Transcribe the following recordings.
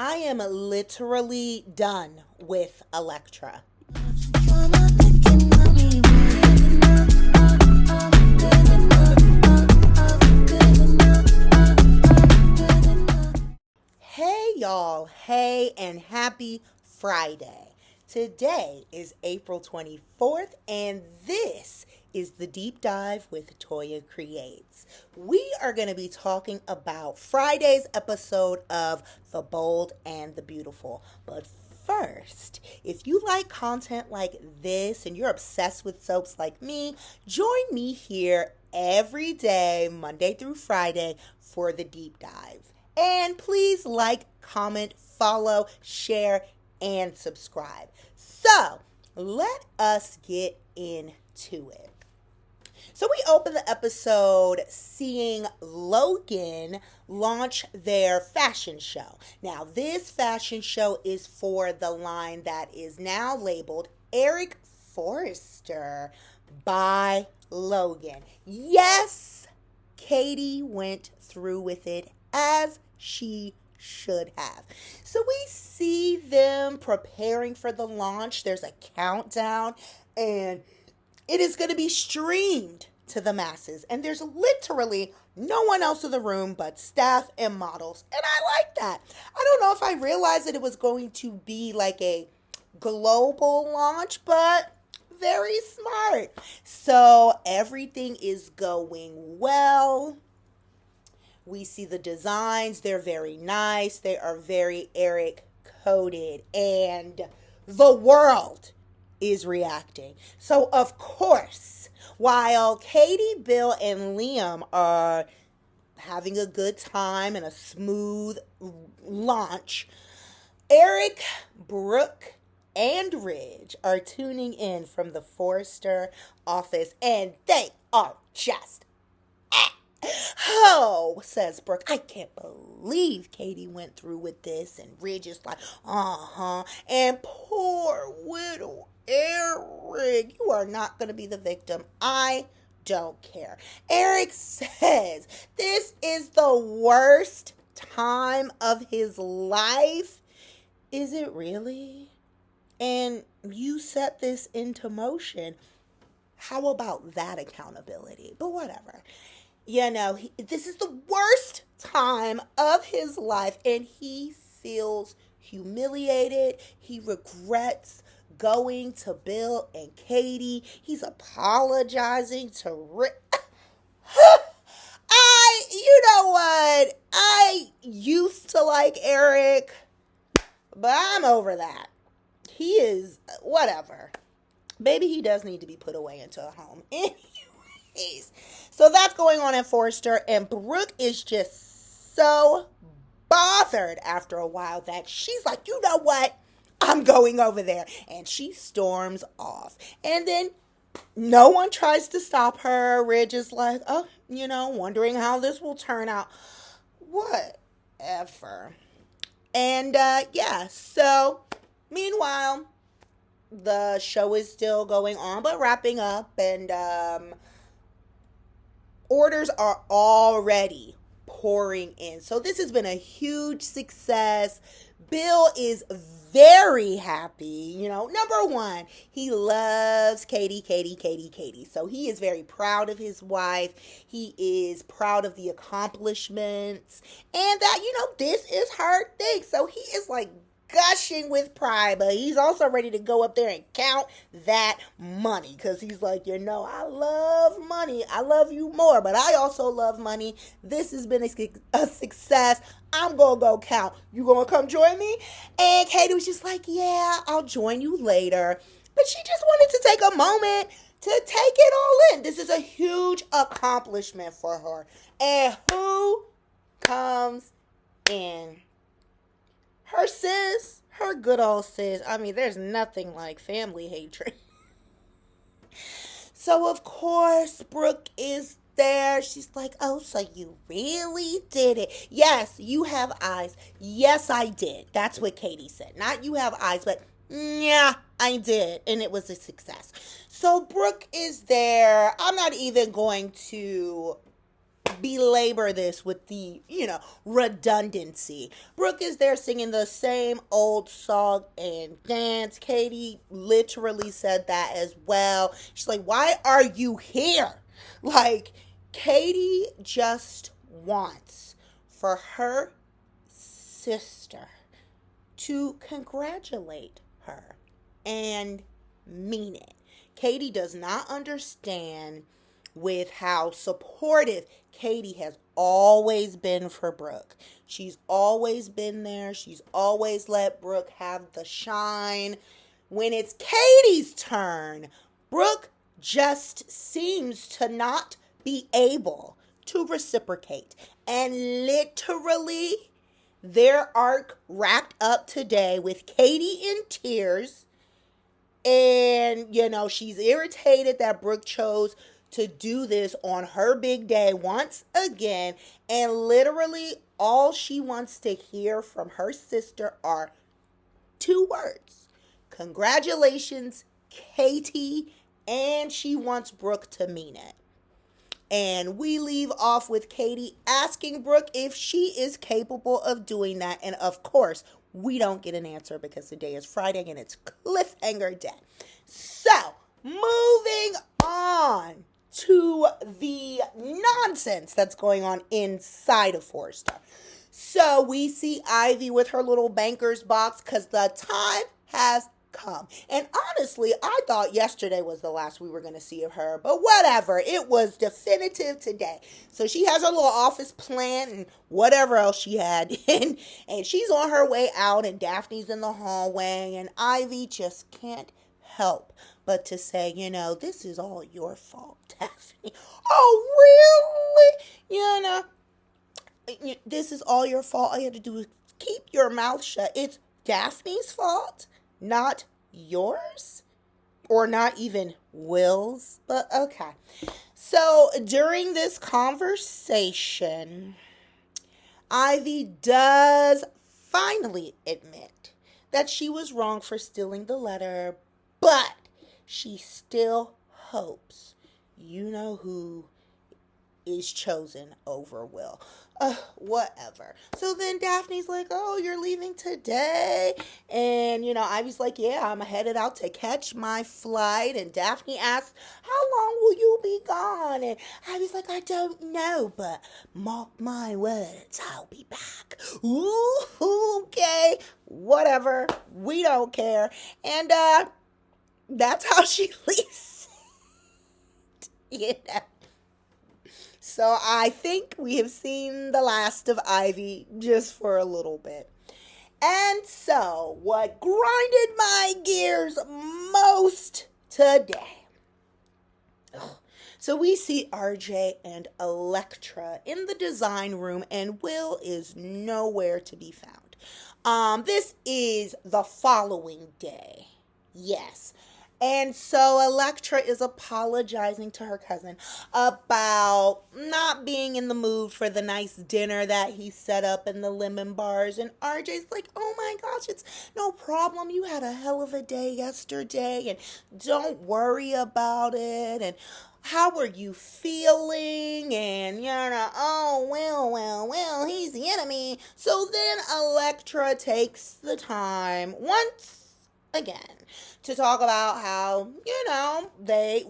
I am literally done with Electra. Hey y'all, hey and happy Friday. Today is April 24th and this is the Deep Dive with Toya Creates. We are going to be talking about Friday's episode of The Bold and the Beautiful. But first, if you like content like this and you're obsessed with soaps like me, join me here every day, Monday through Friday, for the Deep Dive. And please like, comment, follow, share, and subscribe. So, let us get into it. So we open the episode seeing Logan launch their fashion show. Now, this fashion show is for the line that is now labeled Eric Forrester by Logan. Yes, Katie went through with it as she should have. So we see them preparing for the launch. There's a countdown and it is going to be streamed to the masses. And there's literally no one else in the room but staff and models. And I like that. I don't know if I realized that it was going to be like a global launch, but very smart. So everything is going well. We see the designs. They're very nice. They are very Eric coded. And the world is reacting. So, of course, while Katie, Bill, and Liam are having a good time and a smooth launch, Eric, Brooke, and Ridge are tuning in from the Forrester office, and they are just oh, says Brooke, I can't believe Katie went through with this. And Ridge is like, and poor little Eric, you are not going to be the victim. I don't care. Eric says this is the worst time of his life. Is it really? And you set this into motion. How about that accountability? But whatever. You know, this is the worst time of his life, and he feels humiliated. He regrets going to Bill and Katie. He's apologizing to Rick. You know what? I used to like Eric, but I'm over that. He is, whatever. Maybe he does need to be put away into a home. Anyways. So that's going on at Forrester, and Brooke is just so bothered after a while that she's like, you know what? I'm going over there. And she storms off. And then no one tries to stop her. Ridge is like, wondering how this will turn out. Whatever. And so meanwhile, the show is still going on, but wrapping up, and orders are already pouring in. So this has been a huge success. Bill is very happy. Number one, he loves Katie. So he is very proud of his wife. He is proud of the accomplishments. And that, this is her thing. So he is like gushing with pride, but he's also ready to go up there and count that money because he's like, I love money. I love you more, but I also love money. This has been a success. I'm going to go count. You going to come join me? And Katie was just like, yeah, I'll join you later. But she just wanted to take a moment to take it all in. This is a huge accomplishment for her. And who comes in? Her sis, her good old sis. I mean, there's nothing like family hatred. So, of course, Brooke is there. She's like, oh, so you really did it. Yes, you have eyes. Yes, I did. That's what Katie said. Not you have eyes, but yeah, I did. And it was a success. So, Brooke is there. I'm not even going to belabor this with the, redundancy. Brooke is there singing the same old song and dance. Katie literally said that as well. She's like, why are you here? Like, Katie just wants for her sister to congratulate her and mean it. Katie does not understand with how supportive Katie has always been for Brooke. She's always been there. She's always let Brooke have the shine. When it's Katie's turn, Brooke just seems to not be able to reciprocate. And literally, their arc wrapped up today with Katie in tears. And, she's irritated that Brooke chose to do this on her big day once again. And literally, all she wants to hear from her sister are two words. Congratulations, Katie. And she wants Brooke to mean it. And we leave off with Katie asking Brooke if she is capable of doing that. And of course, we don't get an answer because today is Friday and it's cliffhanger day. So, moving on to the nonsense that's going on inside of Forrester. So, we see Ivy with her little banker's box because the time has come. And honestly, I thought yesterday was the last we were going to see of her, but whatever. It was definitive today. So she has her little office plan and whatever else she had. And she's on her way out and Daphne's in the hallway and Ivy just can't help but to say, this is all your fault, Daphne. Oh, really? This is all your fault. All you have to do is keep your mouth shut. It's Daphne's fault. Not yours, or not even Will's, but okay. So during this conversation, Ivy does finally admit that she was wrong for stealing the letter, but she still hopes who is chosen over Will. Whatever. So then Daphne's like, oh, you're leaving today? And, Ivy's like, yeah, I'm headed out to catch my flight. And Daphne asks, how long will you be gone? And Ivy's like, I don't know, but mark my words, I'll be back. Ooh, okay, whatever. We don't care. And that's how she leaves. So I think we have seen the last of Ivy just for a little bit. And so what grinded my gears most today. So we see RJ and Electra in the design room and Will is nowhere to be found. This is the following day. Yes. And so Electra is apologizing to her cousin about not being in the mood for the nice dinner that he set up in the lemon bars. And RJ's like, oh my gosh, it's no problem. You had a hell of a day yesterday and don't worry about it. And how are you feeling? And, well, he's the enemy. So then Electra takes the time once again to talk about how,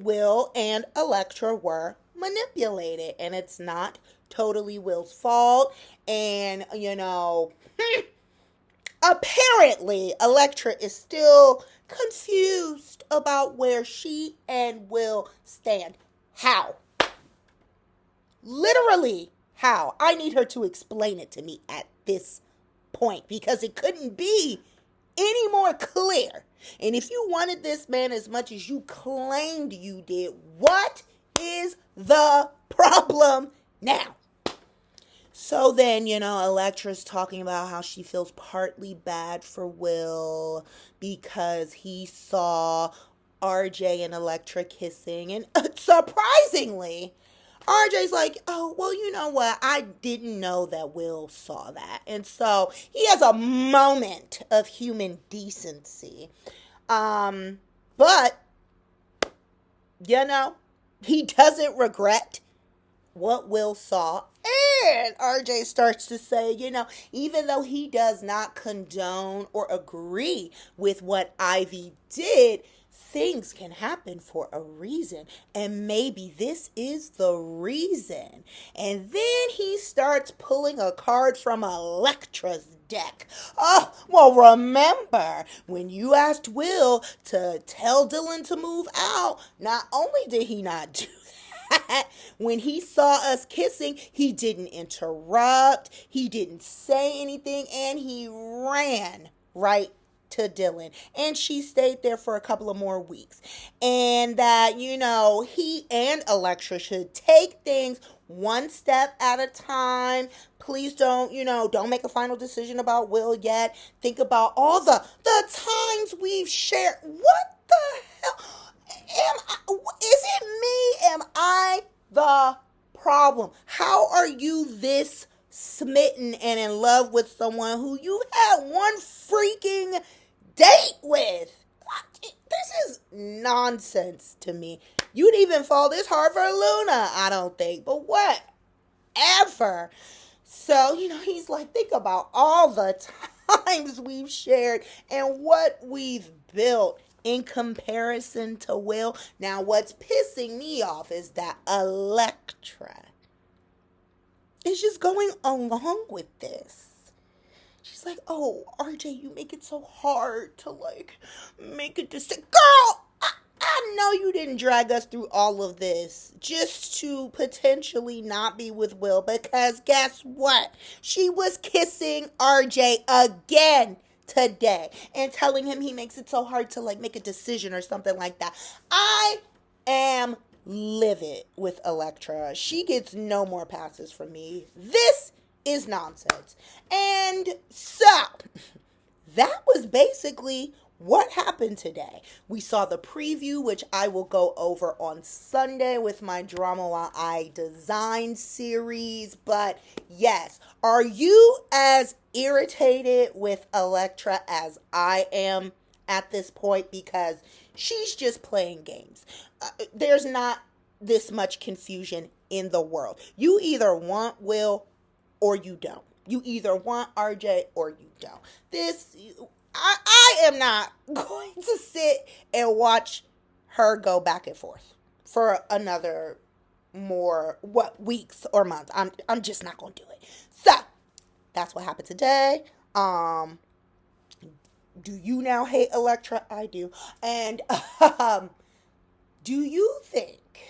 Will and Electra were manipulated. And it's not totally Will's fault. And, apparently Electra is still confused about where she and Will stand. How? Literally, how? I need her to explain it to me at this point because it couldn't be any more clear. And if you wanted this man as much as you claimed you did, what is the problem now? So then, Electra's talking about how she feels partly bad for Will because he saw RJ and Electra kissing. And surprisingly, RJ's like, oh, well, you know what? I didn't know that Will saw that. And so he has a moment of human decency. But, he doesn't regret what Will saw. And RJ starts to say, even though he does not condone or agree with what Ivy did, things can happen for a reason. And maybe this is the reason. And then he starts pulling a card from Electra's deck. Oh, well, remember when you asked Will to tell Dylan to move out, not only did he not do that, when he saw us kissing, he didn't interrupt, he didn't say anything, and he ran right to Dylan. And she stayed there for a couple of more weeks. And that, he and Electra should take things one step at a time. Please don't make a final decision about Will yet. Think about all the times we've shared. What the hell? Is it me? Am I the problem? How are you this smitten and in love with someone who you had one freaking date with? This is nonsense to me. You'd even fall this hard for Luna, I don't think. But whatever. So, he's like, think about all the times we've shared and what we've built in comparison to Will. Now, what's pissing me off is that Electra is just going along with this. She's like, oh, RJ, you make it so hard to, make a decision. Girl, I know you didn't drag us through all of this just to potentially not be with Will, because guess what? She was kissing RJ again today and telling him he makes it so hard to make a decision or something like that. I am livid with Electra. She gets no more passes from me. This is nonsense. And so that was basically what happened today. We saw the preview, which I will go over on Sunday with my Drama While I Design series. But yes, are you as irritated with Electra as I am at this point? Because she's just playing games. There's not this much confusion in the world. You either want Will or you don't. You either want RJ or you don't. I am not going to sit and watch her go back and forth for another weeks or months. I'm just not going to do it. So that's what happened today. Do you now hate Electra? I do. And do you think,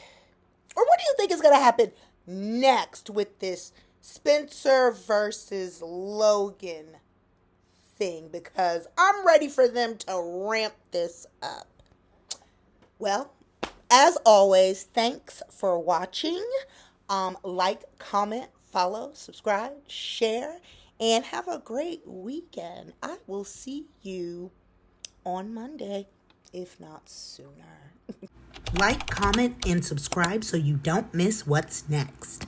or what do you think is going to happen next with this Spencer versus Logan thing? Because I'm ready for them to ramp this up. Well, as always, thanks for watching. Like, comment, follow, subscribe, share, and have a great weekend. I will see you on Monday, if not sooner. Like, comment, and subscribe so you don't miss what's next.